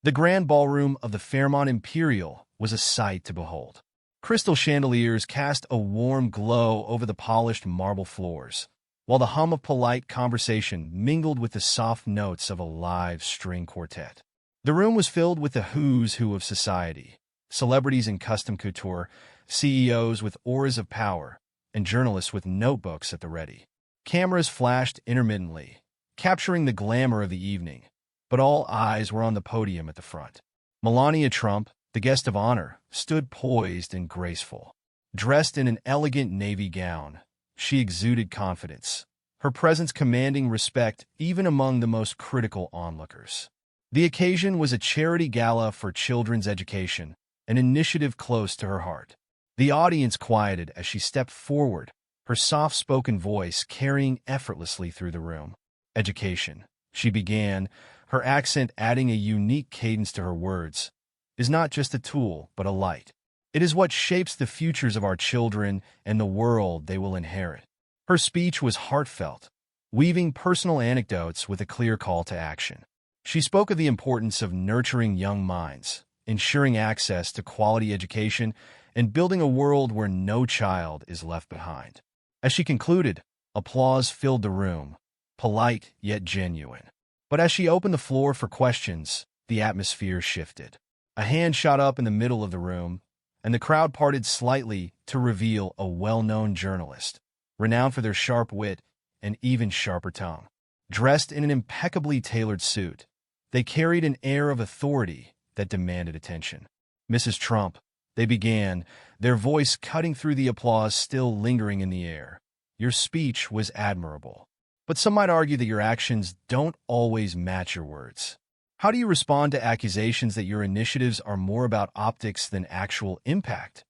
The grand ballroom of the Fairmont Imperial was a sight to behold. Crystal chandeliers cast a warm glow over the polished marble floors, while the hum of polite conversation mingled with the soft notes of a live string quartet. The room was filled with the who's who of society, celebrities in custom couture, CEOs with auras of power, and journalists with notebooks at the ready. Cameras flashed intermittently, capturing the glamour of the evening, but all eyes were on the podium at the front. Melania Trump, the guest of honor, stood poised and graceful. Dressed in an elegant navy gown, she exuded confidence, her presence commanding respect even among the most critical onlookers. The occasion was a charity gala for children's education, an initiative close to her heart. The audience quieted as she stepped forward, her soft-spoken voice carrying effortlessly through the room. Education, she began, her accent adding a unique cadence to her words, is not just a tool, but a light. It is what shapes the futures of our children and the world they will inherit. Her speech was heartfelt, weaving personal anecdotes with a clear call to action. She spoke of the importance of nurturing young minds, ensuring access to quality education, and building a world where no child is left behind. As she concluded, applause filled the room, polite yet genuine. But as she opened the floor for questions, the atmosphere shifted. A hand shot up in the middle of the room, and the crowd parted slightly to reveal a well-known journalist, renowned for their sharp wit and even sharper tongue. Dressed in an impeccably tailored suit, they carried an air of authority that demanded attention. "Mrs. Trump," they began, their voice cutting through the applause still lingering in the air. "Your speech was admirable, but some might argue that your actions don't always match your words. How do you respond to accusations that your initiatives are more about optics than actual impact?"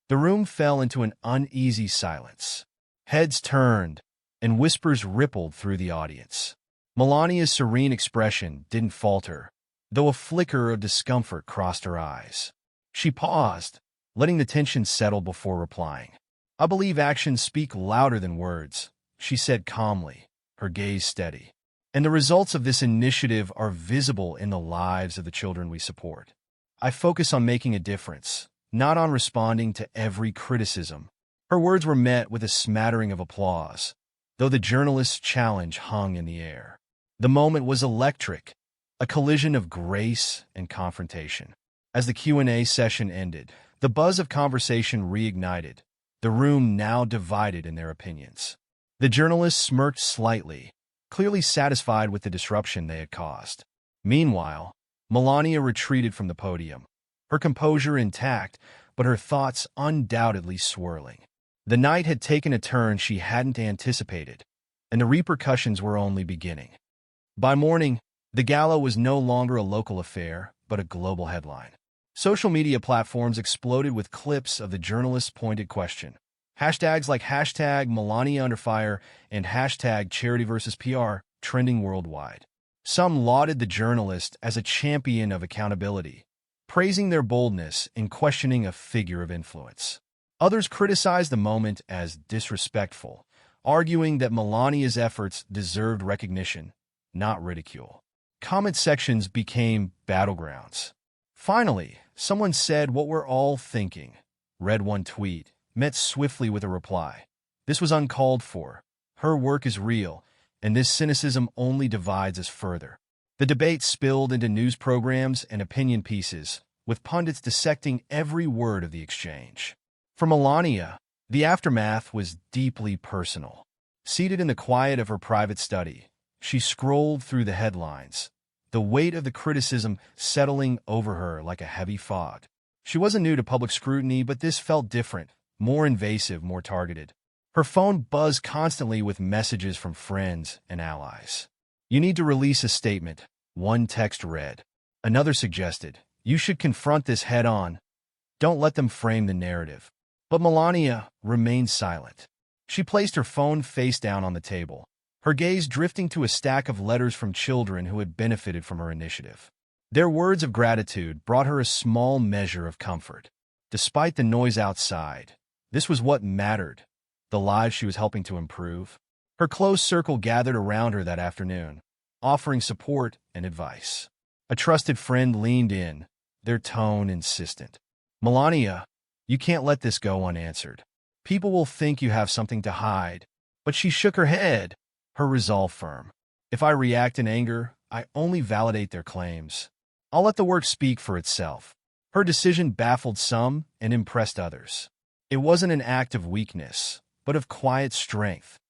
The room fell into an uneasy silence. Heads turned, and whispers rippled through the audience. Melania's serene expression didn't falter, though a flicker of discomfort crossed her eyes. She paused, letting the tension settle before replying. "I believe actions speak louder than words," she said calmly, her gaze steady. "And the results of this initiative are visible in the lives of the children we support. I focus on making a difference, not on responding to every criticism." Her words were met with a smattering of applause, though the journalist's challenge hung in the air. The moment was electric, a collision of grace and confrontation. As the Q&A session ended, the buzz of conversation reignited, the room now divided in their opinions. The journalist smirked slightly, clearly satisfied with the disruption they had caused. Meanwhile, Melania retreated from the podium, her composure intact, but her thoughts undoubtedly swirling. The night had taken a turn she hadn't anticipated, and the repercussions were only beginning. By morning, the gala was no longer a local affair, but a global headline. Social media platforms exploded with clips of the journalist's pointed question. Hashtags like hashtag Melania under fire and hashtag charity versus PR trending worldwide. Some lauded the journalist as a champion of accountability, praising their boldness in questioning a figure of influence. Others criticized the moment as disrespectful, arguing that Melania's efforts deserved recognition, not ridicule. Comment sections became battlegrounds. Finally, someone said what we're all thinking, read one tweet, met swiftly with a reply. This was uncalled for. Her work is real, and this cynicism only divides us further. The debate spilled into news programs and opinion pieces, with pundits dissecting every word of the exchange. For Melania, the aftermath was deeply personal. Seated in the quiet of her private study, she scrolled through the headlines, the weight of the criticism settling over her like a heavy fog. She wasn't new to public scrutiny, but this felt different, more invasive, more targeted. Her phone buzzed constantly with messages from friends and allies. "You need to release a statement," one text read. Another suggested, "You should confront this head-on. Don't let them frame the narrative." But Melania remained silent. She placed her phone face down on the table, her gaze drifting to a stack of letters from children who had benefited from her initiative. Their words of gratitude brought her a small measure of comfort. Despite the noise outside, this was what mattered, the lives she was helping to improve. Her close circle gathered around her that afternoon, offering support and advice. A A trusted friend leaned in, their tone insistent. "Melania, you can't let this go unanswered. People will think you have something to hide." But she shook her head, her resolve firm. "If I react in anger, I only validate their claims. I'll let the work speak for itself." Her decision baffled some and impressed others. It wasn't an act of weakness, but of quiet strength,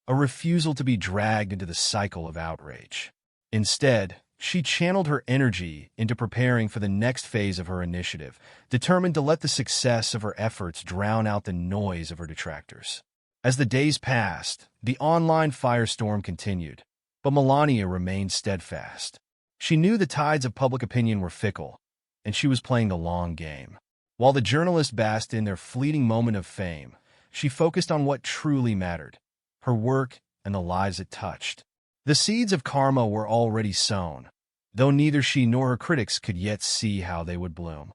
a refusal to be dragged into the cycle of outrage. Instead, she channeled her energy into preparing for the next phase of her initiative, determined to let the success of her efforts drown out the noise of her detractors. As the days passed, the online firestorm continued, but Melania remained steadfast. She knew the tides of public opinion were fickle, and she was playing the long game. While the journalists basked in their fleeting moment of fame, she focused on what truly mattered, her work and the lives it touched. The seeds of karma were already sown, though neither she nor her critics could yet see how they would bloom.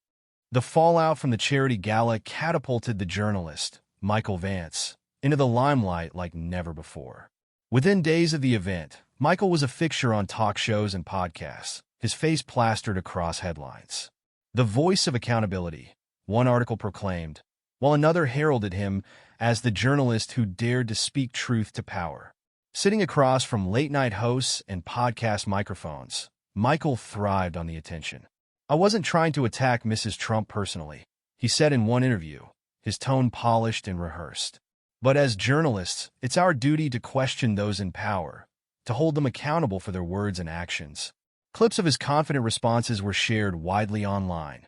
The fallout from the charity gala catapulted the journalist, Michael Vance, into the limelight like never before. Within days of the event, Michael was a fixture on talk shows and podcasts, his face plastered across headlines. The voice of accountability, one article proclaimed, while another heralded him as the journalist who dared to speak truth to power. Sitting across from late-night hosts and podcast microphones, Michael thrived on the attention. "I wasn't trying to attack Mrs. Trump personally," he said in one interview, his tone polished and rehearsed. "But as journalists, it's our duty to question those in power, to hold them accountable for their words and actions." Clips of his confident responses were shared widely online,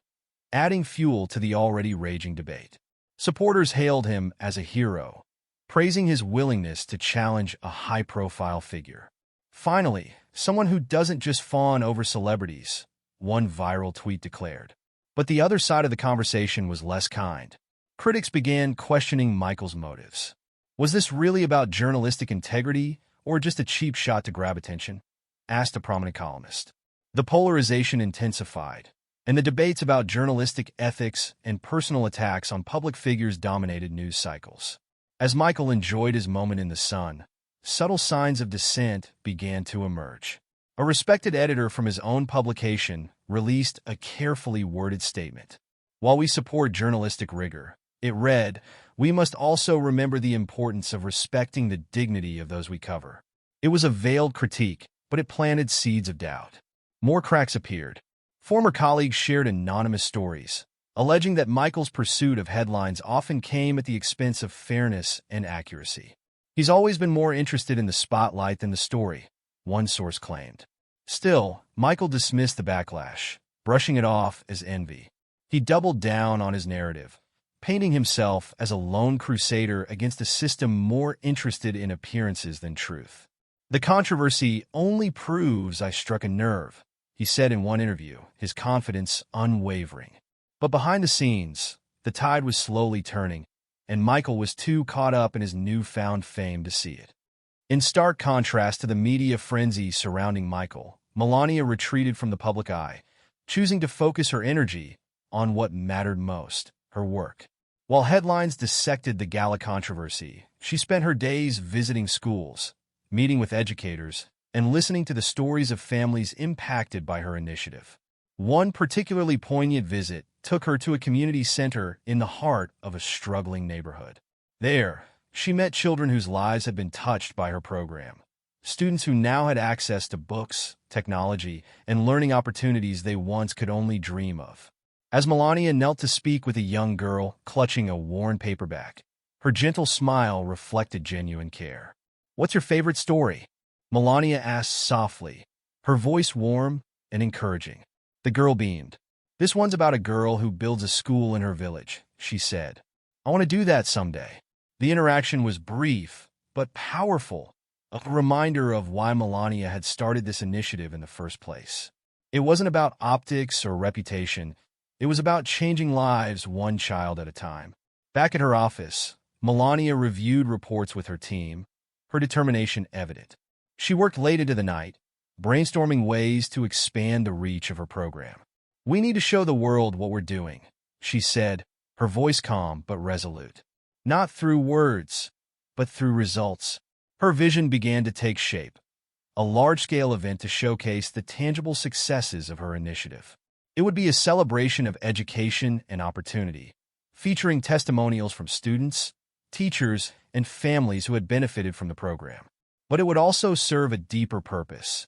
adding fuel to the already raging debate. Supporters hailed him as a hero, praising his willingness to challenge a high-profile figure. Finally, someone who doesn't just fawn over celebrities, one viral tweet declared. But the other side of the conversation was less kind. Critics began questioning Michael's motives. Was this really about journalistic integrity or just a cheap shot to grab attention? Asked a prominent columnist. The polarization intensified, and the debates about journalistic ethics and personal attacks on public figures dominated news cycles. As Michael enjoyed his moment in the sun, subtle signs of dissent began to emerge. A respected editor from his own publication released a carefully worded statement. "While we support journalistic rigor," it read, "we must also remember the importance of respecting the dignity of those we cover." It was a veiled critique, but it planted seeds of doubt. More cracks appeared. Former colleagues shared anonymous stories, alleging that Michael's pursuit of headlines often came at the expense of fairness and accuracy. "He's always been more interested in the spotlight than the story," one source claimed. Still, Michael dismissed the backlash, brushing it off as envy. He doubled down on his narrative, painting himself as a lone crusader against a system more interested in appearances than truth. "The controversy only proves I struck a nerve," he said in one interview, his confidence unwavering. But behind the scenes, the tide was slowly turning, and Michael was too caught up in his newfound fame to see it. In stark contrast to the media frenzy surrounding Michael, Melania retreated from the public eye, choosing to focus her energy on what mattered most, her work. While headlines dissected the gala controversy, she spent her days visiting schools, meeting with educators, and listening to the stories of families impacted by her initiative. One particularly poignant visit took her to a community center in the heart of a struggling neighborhood. There, she met children whose lives had been touched by her program, students who now had access to books, technology, and learning opportunities they once could only dream of. As Melania knelt to speak with a young girl clutching a worn paperback, her gentle smile reflected genuine care. "What's your favorite story?" Melania asked softly, her voice warm and encouraging. The girl beamed. "This one's about a girl who builds a school in her village," she said. "I want to do that someday." The interaction was brief, but powerful, a reminder of why Melania had started this initiative in the first place. It wasn't about optics or reputation. It was about changing lives one child at a time. Back at her office, Melania reviewed reports with her team, her determination evident. She worked late into the night, brainstorming ways to expand the reach of her program. "We need to show the world what we're doing," she said, her voice calm but resolute. "Not through words, but through results." Her vision began to take shape. a large-scale event to showcase the tangible successes of her initiative. It would be a celebration of education and opportunity, featuring testimonials from students, teachers, and families who had benefited from the program. But it would also serve a deeper purpose: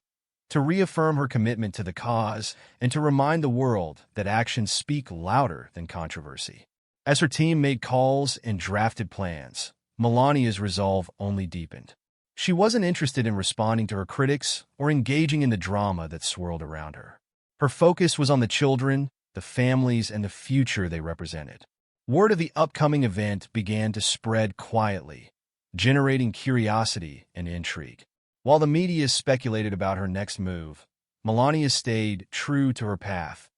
to reaffirm her commitment to the cause and to remind the world that actions speak louder than controversy. As her team made calls and drafted plans, Melania's resolve only deepened. She wasn't interested in responding to her critics or engaging in the drama that swirled around her. Her focus was on the children, the families, and the future they represented. Word of the upcoming event began to spread quietly, generating curiosity and intrigue. While the media speculated about her next move, Melania stayed true to her path,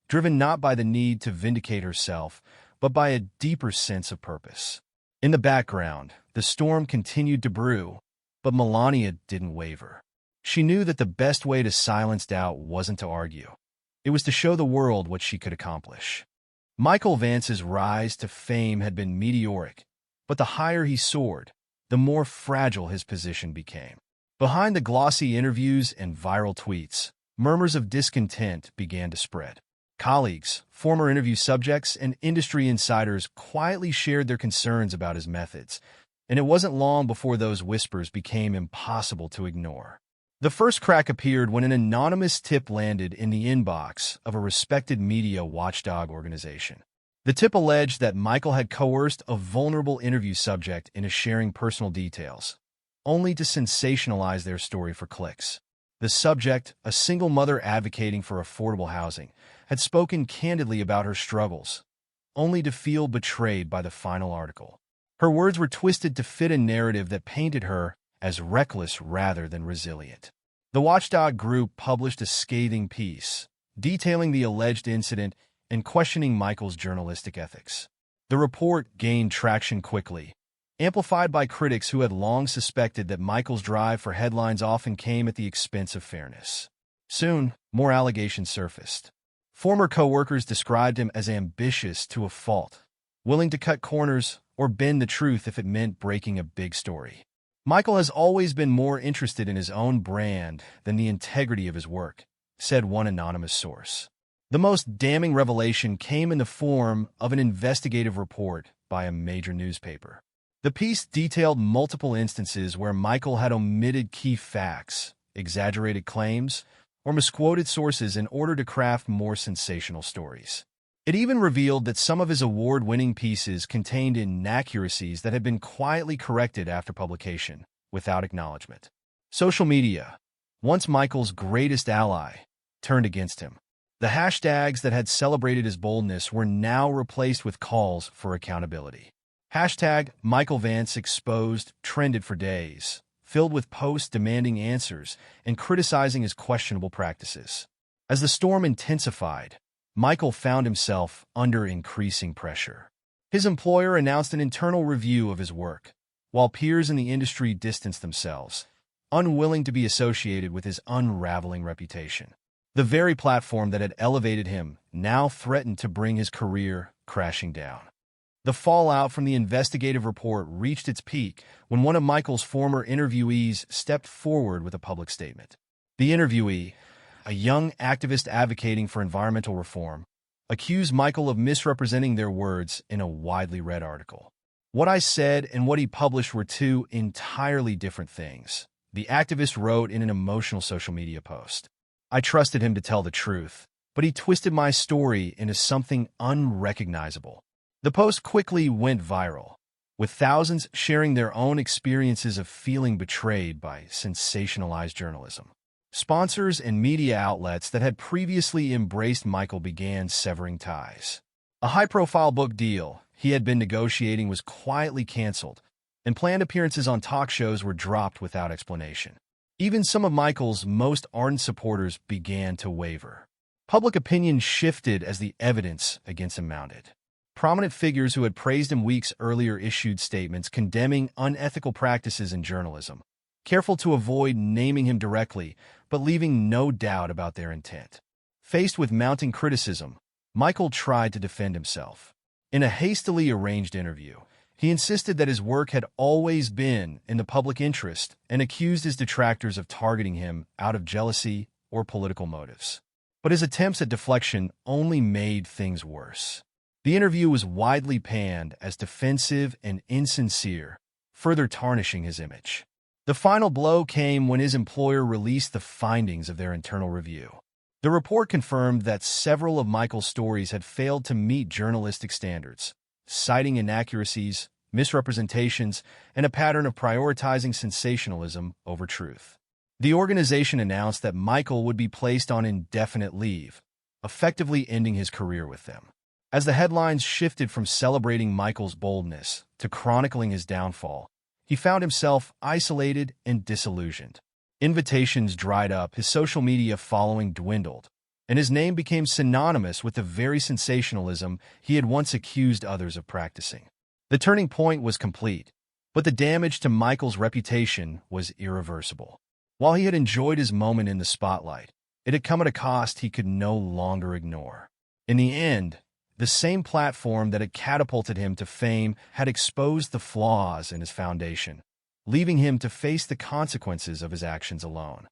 driven not by the need to vindicate herself, but by a deeper sense of purpose. In the background, the storm continued to brew, but Melania didn't waver. She knew that the best way to silence doubt wasn't to argue. It was to show the world what she could accomplish. Michael Vance's rise to fame had been meteoric, but the higher he soared, the more fragile his position became. Behind the glossy interviews and viral tweets, murmurs of discontent began to spread. Colleagues, former interview subjects, and industry insiders quietly shared their concerns about his methods, and it wasn't long before those whispers became impossible to ignore. The first crack appeared when an anonymous tip landed in the inbox of a respected media watchdog organization. The tip alleged that Michael had coerced a vulnerable interview subject into sharing personal details, only to sensationalize their story for clicks. The subject, a single mother advocating for affordable housing, had spoken candidly about her struggles, only to feel betrayed by the final article. Her words were twisted to fit a narrative that painted her as reckless rather than resilient. The watchdog group published a scathing piece, detailing the alleged incident and questioning Michael's journalistic ethics. The report gained traction quickly, amplified by critics who had long suspected that Michael's drive for headlines often came at the expense of fairness. Soon, more allegations surfaced. Former co-workers described him as ambitious to a fault, willing to cut corners or bend the truth if it meant breaking a big story. Michael has always been more interested in his own brand than the integrity of his work, said one anonymous source. The most damning revelation came in the form of an investigative report by a major newspaper. The piece detailed multiple instances where Michael had omitted key facts, exaggerated claims, or misquoted sources in order to craft more sensational stories. It even revealed that some of his award-winning pieces contained inaccuracies that had been quietly corrected after publication, without acknowledgement. Social media, once Michael's greatest ally, turned against him. The hashtags that had celebrated his boldness were now replaced with calls for accountability. Hashtag Michael Vance Exposed trended for days, filled with posts demanding answers and criticizing his questionable practices. As the storm intensified, Michael found himself under increasing pressure. His employer announced an internal review of his work, while peers in the industry distanced themselves, unwilling to be associated with his unraveling reputation. The very platform that had elevated him now threatened to bring his career crashing down. The fallout from the investigative report reached its peak when one of Michael's former interviewees stepped forward with a public statement. The interviewee, a young activist advocating for environmental reform, accused Michael of misrepresenting their words in a widely read article. "What I said and what he published were two entirely different things," the activist wrote in an emotional social media post. "I trusted him to tell the truth, but he twisted my story into something unrecognizable." The post quickly went viral, with thousands sharing their own experiences of feeling betrayed by sensationalized journalism. Sponsors and media outlets that had previously embraced Michael began severing ties. A high-profile book deal he had been negotiating was quietly canceled, and planned appearances on talk shows were dropped without explanation. Even some of Michael's most ardent supporters began to waver. Public opinion shifted as the evidence against him mounted. Prominent figures who had praised him weeks earlier issued statements condemning unethical practices in journalism, careful to avoid naming him directly, but leaving no doubt about their intent. Faced with mounting criticism, Michael tried to defend himself. In a hastily arranged interview, He insisted that his work had always been in the public interest and accused his detractors of targeting him out of jealousy or political motives. But his attempts at deflection only made things worse. The interview was widely panned as defensive and insincere, further tarnishing his image. The final blow came when his employer released the findings of their internal review. The report confirmed that several of Michael's stories had failed to meet journalistic standards, citing inaccuracies, misrepresentations, and a pattern of prioritizing sensationalism over truth. The organization announced that Michael would be placed on indefinite leave, effectively ending his career with them. As the headlines shifted from celebrating Michael's boldness to chronicling his downfall, he found himself isolated and disillusioned. Invitations dried up, his social media following dwindled, and his name became synonymous with the very sensationalism he had once accused others of practicing. The turning point was complete, but the damage to Michael's reputation was irreversible. While he had enjoyed his moment in the spotlight, it had come at a cost he could no longer ignore. In the end, the same platform that had catapulted him to fame had exposed the flaws in his foundation, leaving him to face the consequences of his actions alone.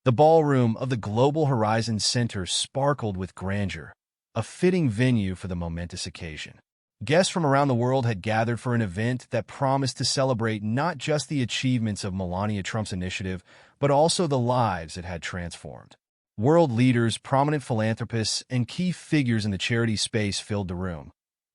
The ballroom of the Global Horizon Center sparkled with grandeur, a fitting venue for the momentous occasion. Guests from around the world had gathered for an event that promised to celebrate not just the achievements of Melania Trump's initiative, but also the lives it had transformed. World leaders, prominent philanthropists, and key figures in the charity space filled the room,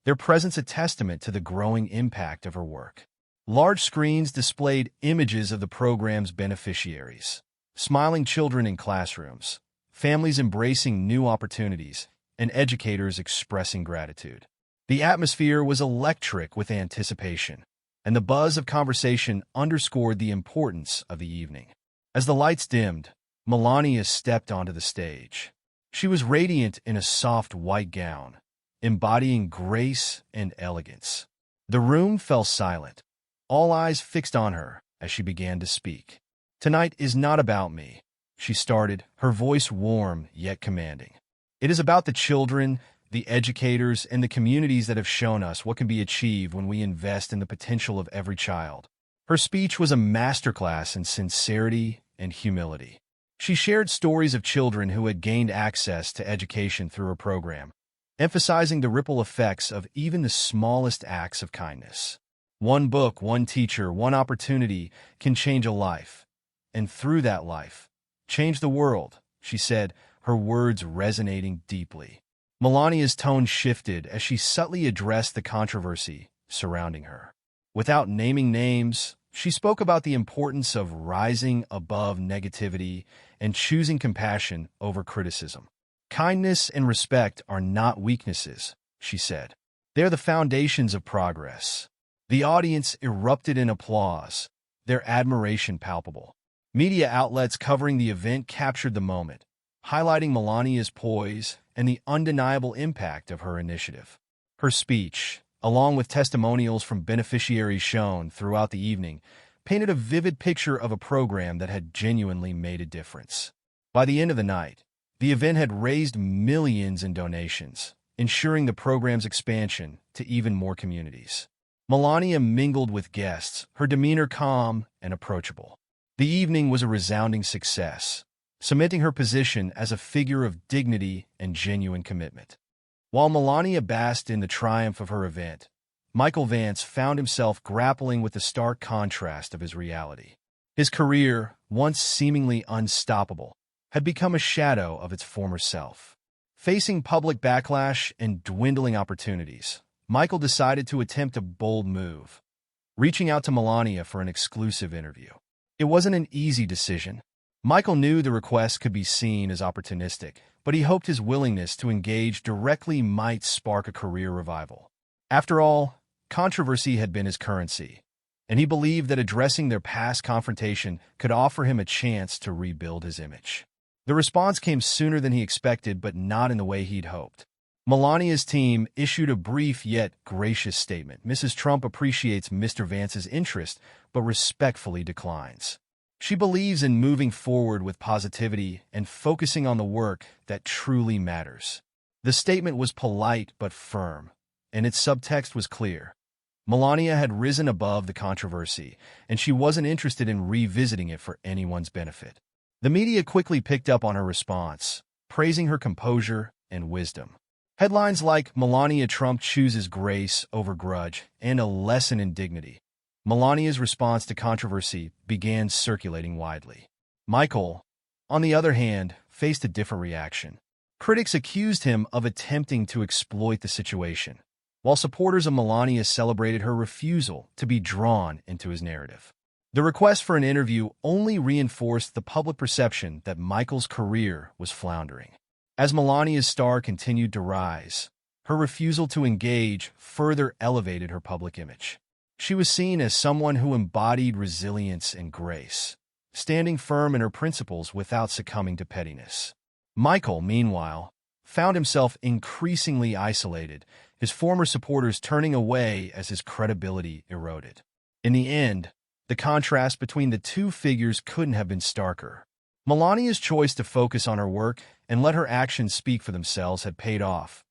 their presence a testament to the growing impact of her work. Large screens displayed images of the program's beneficiaries, smiling children in classrooms, families embracing new opportunities, and educators expressing gratitude. The atmosphere was electric with anticipation, and the buzz of conversation underscored the importance of the evening. As the lights dimmed, Melania stepped onto the stage. She was radiant in a soft white gown, embodying grace and elegance. The room fell silent, all eyes fixed on her as she began to speak. "Tonight is not about me," she started, her voice warm yet commanding. "It is about the children, the educators, and the communities that have shown us what can be achieved when we invest in the potential of every child." Her speech was a masterclass in sincerity and humility. She shared stories of children who had gained access to education through her program, emphasizing the ripple effects of even the smallest acts of kindness. One book, one teacher, one opportunity can change a life, and through that life, change the world, she said, her words resonating deeply. Melania's tone shifted as she subtly addressed the controversy surrounding her. Without naming names, she spoke about the importance of rising above negativity and choosing compassion over criticism. "Kindness and respect are not weaknesses," she said. "They're the foundations of progress." The audience erupted in applause, their admiration palpable. Media outlets covering the event captured the moment, highlighting Melania's poise and the undeniable impact of her initiative. Her speech, along with testimonials from beneficiaries shown throughout the evening, painted a vivid picture of a program that had genuinely made a difference. By the end of the night, the event had raised millions in donations, ensuring the program's expansion to even more communities. Melania mingled with guests, her demeanor calm and approachable. The evening was a resounding success, cementing her position as a figure of dignity and genuine commitment. While Melania basked in the triumph of her event, Michael Vance found himself grappling with the stark contrast of his reality. His career, once seemingly unstoppable, had become a shadow of its former self. Facing public backlash and dwindling opportunities, Michael decided to attempt a bold move, reaching out to Melania for an exclusive interview. It wasn't an easy decision. Michael knew the request could be seen as opportunistic, but he hoped his willingness to engage directly might spark a career revival. After all, controversy had been his currency, and he believed that addressing their past confrontation could offer him a chance to rebuild his image. The response came sooner than he expected, but not in the way he'd hoped. Melania's team issued a brief yet gracious statement. "Mrs. Trump appreciates Mr. Vance's interest, but respectfully declines. She believes in moving forward with positivity and focusing on the work that truly matters." The statement was polite but firm, and its subtext was clear. Melania had risen above the controversy, and she wasn't interested in revisiting it for anyone's benefit. The media quickly picked up on her response, praising her composure and wisdom. Headlines like "Melania Trump chooses grace over grudge" and "A lesson in dignity." Melania's response to controversy began circulating widely. Michael, on the other hand, faced a different reaction. Critics accused him of attempting to exploit the situation, while supporters of Melania celebrated her refusal to be drawn into his narrative. The request for an interview only reinforced the public perception that Michael's career was floundering. As Melania's star continued to rise, her refusal to engage further elevated her public image. She was seen as someone who embodied resilience and grace, standing firm in her principles without succumbing to pettiness. Michael, meanwhile, found himself increasingly isolated, his former supporters turning away as his credibility eroded. In the end, the contrast between the two figures couldn't have been starker. Melania's choice to focus on her work and let her actions speak for themselves had paid off,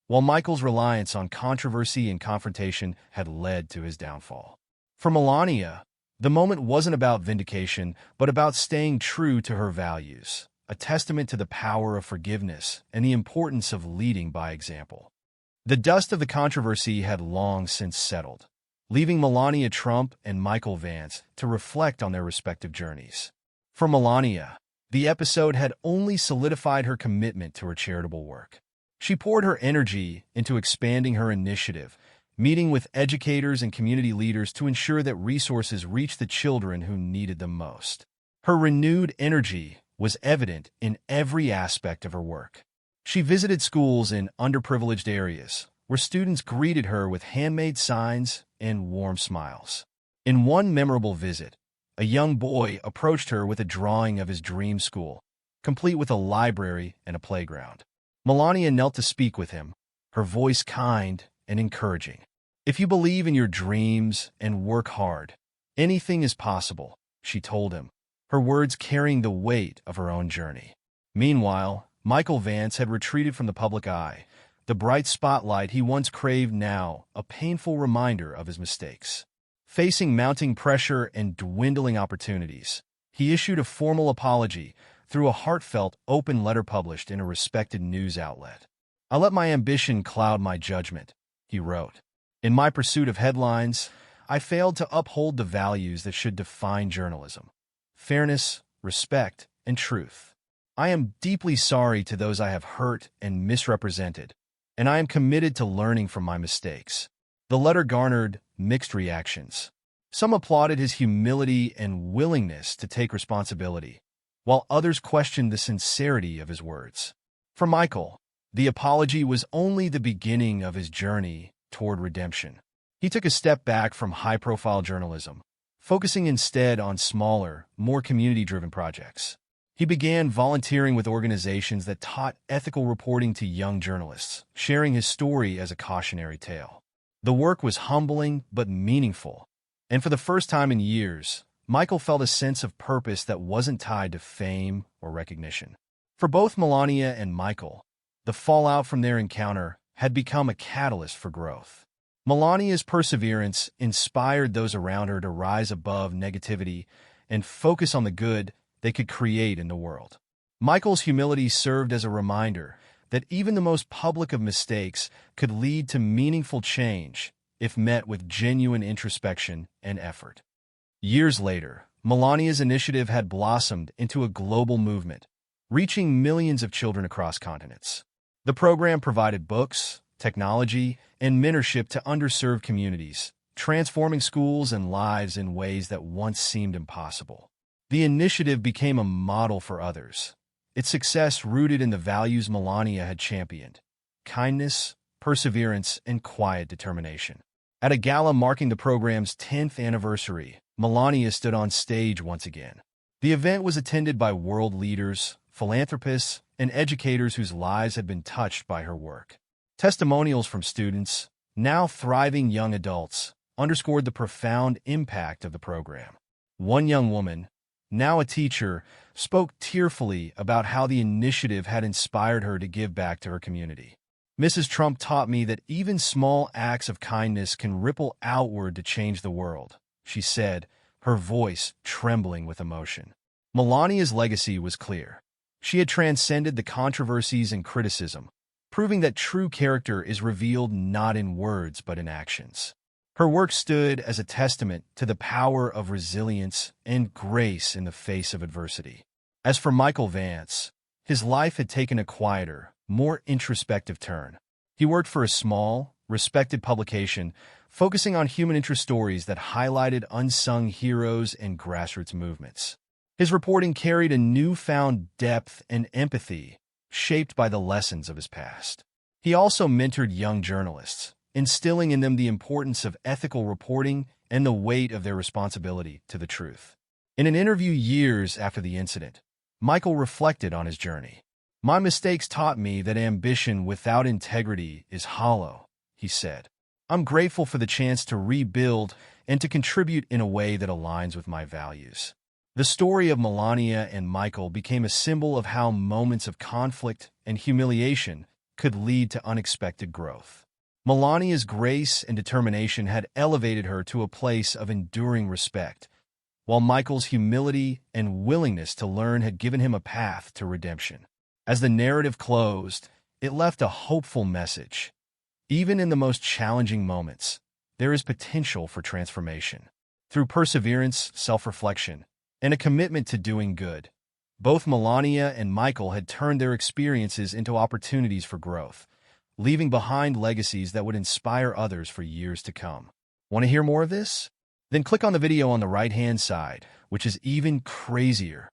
while Michael's reliance on controversy and confrontation had led to his downfall. For Melania, the moment wasn't about vindication, but about staying true to her values, a testament to the power of forgiveness and the importance of leading by example. The dust of the controversy had long since settled, leaving Melania Trump and Michael Vance to reflect on their respective journeys. For Melania, the episode had only solidified her commitment to her charitable work. She poured her energy into expanding her initiative, meeting with educators and community leaders to ensure that resources reached the children who needed them most. Her renewed energy was evident in every aspect of her work. She visited schools in underprivileged areas, where students greeted her with handmade signs and warm smiles. In one memorable visit, a young boy approached her with a drawing of his dream school, complete with a library and a playground. Melania knelt to speak with him, her voice kind and encouraging. "If you believe in your dreams and work hard, anything is possible," she told him, her words carrying the weight of her own journey. Meanwhile, Michael Vance had retreated from the public eye, the bright spotlight he once craved now a painful reminder of his mistakes. Facing mounting pressure and dwindling opportunities, he issued a formal apology through a heartfelt, open letter published in a respected news outlet. "I let my ambition cloud my judgment," he wrote. "In my pursuit of headlines, I failed to uphold the values that should define journalism: fairness, respect, and truth. I am deeply sorry to those I have hurt and misrepresented, and I am committed to learning from my mistakes." The letter garnered mixed reactions. Some applauded his humility and willingness to take responsibility, while others questioned the sincerity of his words. For Michael, the apology was only the beginning of his journey toward redemption. He took a step back from high-profile journalism, focusing instead on smaller, more community-driven projects. He began volunteering with organizations that taught ethical reporting to young journalists, sharing his story as a cautionary tale. The work was humbling but meaningful, and for the first time in years, Michael felt a sense of purpose that wasn't tied to fame or recognition. For both Melania and Michael, the fallout from their encounter had become a catalyst for growth. Melania's perseverance inspired those around her to rise above negativity and focus on the good they could create in the world. Michael's humility served as a reminder that even the most public of mistakes could lead to meaningful change if met with genuine introspection and effort. Years later, Melania's initiative had blossomed into a global movement, reaching millions of children across continents. The program provided books, technology, and mentorship to underserved communities, transforming schools and lives in ways that once seemed impossible. The initiative became a model for others, its success rooted in the values Melania had championed: kindness, perseverance, and quiet determination. At a gala marking the program's 10th anniversary, Melania stood on stage once again. The event was attended by world leaders, philanthropists, and educators whose lives had been touched by her work. Testimonials from students, now thriving young adults, underscored the profound impact of the program. One young woman, now a teacher, spoke tearfully about how the initiative had inspired her to give back to her community. Mrs. Trump taught me that even small acts of kindness can ripple outward to change the world, she said, her voice trembling with emotion. Melania's legacy was clear. She had transcended the controversies and criticism, proving that true character is revealed not in words but in actions. Her work stood as a testament to the power of resilience and grace in the face of adversity. As for Michael Vance, his life had taken a quieter, more introspective turn. He worked for a small, respected publication, focusing on human interest stories that highlighted unsung heroes and grassroots movements. His reporting carried a newfound depth and empathy, shaped by the lessons of his past. He also mentored young journalists, instilling in them the importance of ethical reporting and the weight of their responsibility to the truth. In an interview years after the incident, Michael reflected on his journey. "My mistakes taught me that ambition without integrity is hollow," he said. "I'm grateful for the chance to rebuild and to contribute in a way that aligns with my values." The story of Melania and Michael became a symbol of how moments of conflict and humiliation could lead to unexpected growth. Melania's grace and determination had elevated her to a place of enduring respect, while Michael's humility and willingness to learn had given him a path to redemption. As the narrative closed, it left a hopeful message. Even in the most challenging moments, there is potential for transformation. Through perseverance, self-reflection, and a commitment to doing good, both Melania and Michael had turned their experiences into opportunities for growth, leaving behind legacies that would inspire others for years to come. Want to hear more of this? Then click on the video on the right-hand side, which is even crazier.